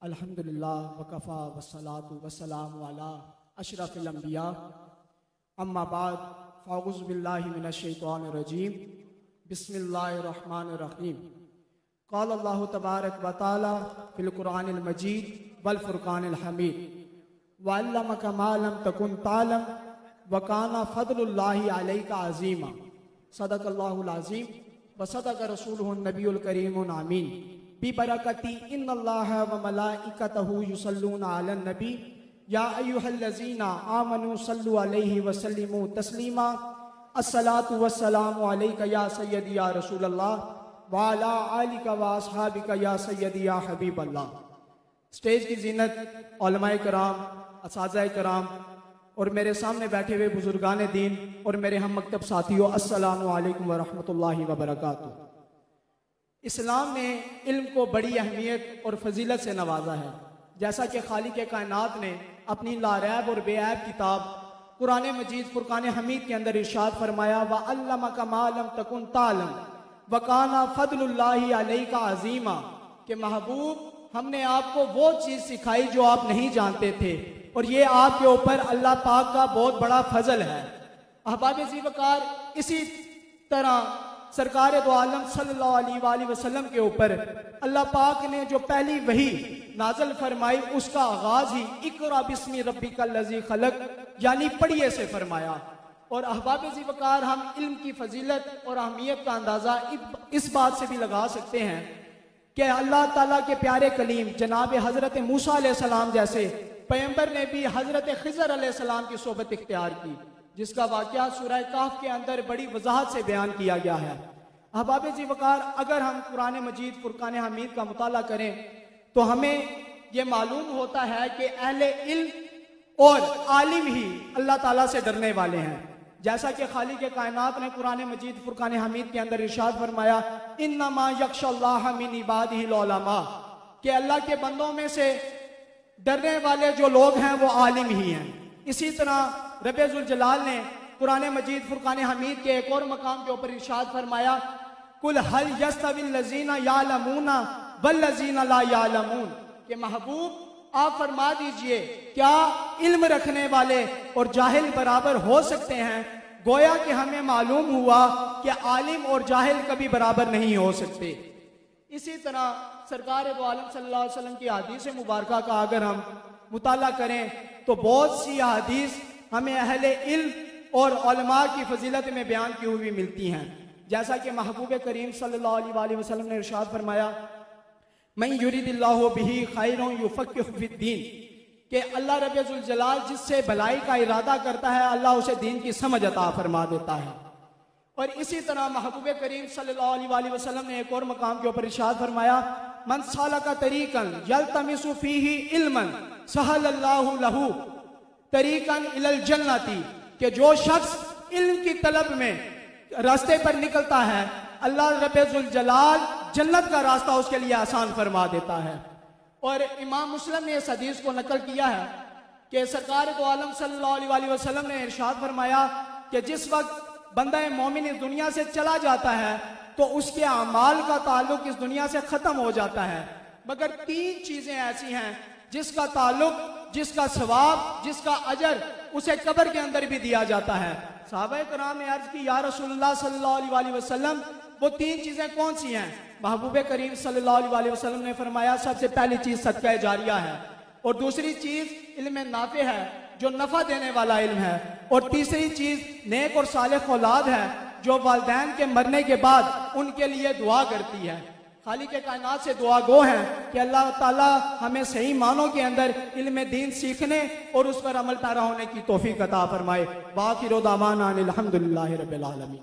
अल्हम्दुलिल्लाह वकफ़ा वस्सलातु वस्सलामु अला अशरफिल अंबिया अम्मा बाद फ़अऊज़ु बिल्लाहि मिनश शैतानिर रजीम बिस्मिल्लाहिर रहमानिर रहीम क़ाल अल्लाहु तबारक व तआला फ़िल क़ुरआनिल मजीद वल फ़ुरक़ानिल हमीद वअल्लमका मा लम तकुन तालम व काना फ़ज़्लुल्लाहि अलैका अज़ीमा सदक़ल्लाहुल अज़ीम व सदक़ रसूलुहुन नबियुल करीमुन आमीन बिबरकती इन्नल्लाह व मलाइकतहु युसल्लूना अलन नबी या अय्युहल्लज़ीना आमनू सल्लु अलैहि व सल्लिमू तस्लीमा अस्सलातु वस्सलामु अलैका या सय्यदी या रसूलल्लाह व अला आलिका व अस्हाबिका या सय्यदी या हबीबल्लाह। स्टेज की जीनत, उलमाए कराम, असातिज़ाए कराम और मेरे सामने बैठे हुए बुजुर्गान दीन और मेरे हम मकतब साथियों, अस्सलामु अलैकुम व रहमतुल्लाहि व बरकातुहू। इस्लाम ने इल्म को बड़ी अहमियत और फजीलत से नवाजा है। जैसा कि खालिक कायनात ने अपनी लारैब और बेऐब किताब कुरान मजीद फुरकान हमीद के अंदर इरशाद फरमाया, व अल्लमका मा लम तकुन तालम व काना फ़ज़्लुल्लाहि अलैका अज़ीमा, कि महबूब हमने आपको वो चीज़ सिखाई जो आप नहीं जानते थे और ये आपके ऊपर अल्लाह पाक का बहुत बड़ा फजल है। अहबाब ज़ीवकार, इसी तरह सरकार दो आलम सल्लल्लाहु अलैहि वसल्लम के ऊपर अल्लाह पाक ने जो पहली वही नाज़िल फरमाई उसका आगाज ही इक़रा बिस्मि रब्बिकल लज़ी खलक यानी पढ़िए से फरमाया। और अहबाब ज़ीवकार, हम इल्म की फजीलत और अहमियत का अंदाज़ा इस बात से भी लगा सकते हैं कि अल्लाह ताला के प्यारे कलीम जनाब हज़रत मूसा अलैहिस्सलाम जैसे पैगंबर ने भी हज़रत खिज़र अलैहिस्सलाम की सोबत इख्तियार की, जिसका वाक़या सूरह काफ के अंदर बड़ी वजाहत से बयान किया गया है। अहबाब ज़ीवकार, अगर हम कुरान मजीद फुरकान हमीद का मुताला करें तो हमें यह मालूम होता है कि अहले इल्म और आलिम ही अल्लाह ताला से डरने वाले हैं। जैसा कि खालिक कायनात ने कुरान मजीद फुरकान हमीद के अंदर इरशाद फरमाया, इन्नमा यख्शल्लाह मिन इबादिहिल उलमा, कि अल्लाह के बंदों में से डरने वाले जो लोग हैं वो आलिम ही हैं। इसी तरह रब्बुल जलाल ने कुरान मजीद फुरकान हमीद के एक और मकाम के ऊपर इरशाद फरमाया, कुल हल यस्तविल लज़ीना यालमूना वल लज़ीना ला यालमून, के महबूब आप फरमा दीजिए क्या इल्म रखने वाले और जाहिल बराबर हो सकते हैं? गोया कि हमें मालूम हुआ कि आलिम और जाहिल कभी बराबर नहीं हो सकते। इसी तरह सरकार दो आलम सल्लल्लाहु अलैहि वसल्लम की हदीस मुबारका का अगर हम मुताला करें तो बहुत सी हदीस हमें अहले इल्म और उलमा की फजीलत में बयान की हुई मिलती हैं। जैसा कि महबूब करीम सल्लल्लाहु अलैहि वसल्लम ने इरशाद फरमाया, मैं युरिदिल्लाहु बिही खैरन युफ़क्किहु फिद्दीन, कि अल्लाह रब्बुल जलाल जिससे भलाई का इरादा करता है अल्लाह उसे दीन की समझ अता फरमा देता है। और इसी तरह महबूब करीम सल्लल्लाहु अलैहि वसल्लम ने एक और मकाम के ऊपर इरशाद फरमाया, मन सालका तरीकन यल्तमिसु फीही इल्मन सहलल्लाहु लहू तरीकन इलल जन्नती, कि जो शख्स इल्म की तलब में रास्ते पर निकलता है अल्लाह रब्बुल जलाल जन्नत का रास्ता उसके लिए आसान फरमा देता है। और इमाम मुस्लिम ने इस हदीस को नकल किया है कि सरकार दो आलम सल्लल्लाहु अलैहि वसल्लम ने इरशाद फरमाया कि जिस वक्त बंदा मोमिन इस दुनिया से चला जाता है तो उसके अमाल का ताल्लुक इस दुनिया से खत्म हो जाता है, मगर तीन चीजें ऐसी हैं जिसका ताल्लुक, जिसका सवाब, जिसका अजर उसे कब्र के अंदर भी दिया जाता है। सहाबाए कराम ने अर्ज की, या रसूलुल्लाह सल्लल्लाहु अलैहि वसल्लम वो तीन चीजें कौन सी हैं? महबूब करीम सल्लल्लाहु अलैहि वसल्लम ने फरमाया, सबसे पहली चीज सदका जारिया है, और दूसरी चीज इल्म नाफे है जो नफा देने वाला इल्म है, और तीसरी चीज नेक और सालेह औलाद है जो वालिदैन के मरने के बाद उनके लिए दुआ करती है। खालिक कायनात से दुआ गो है कि अल्लाह ताला हमें सही मानों के अंदर इल्म दीन सीखने और उस पर अमल पैरा होने की तौफीक अता फरमाए। बाखिर दावाना अनिल हम्दुलिल्लाहि रब्बिल आलमीन।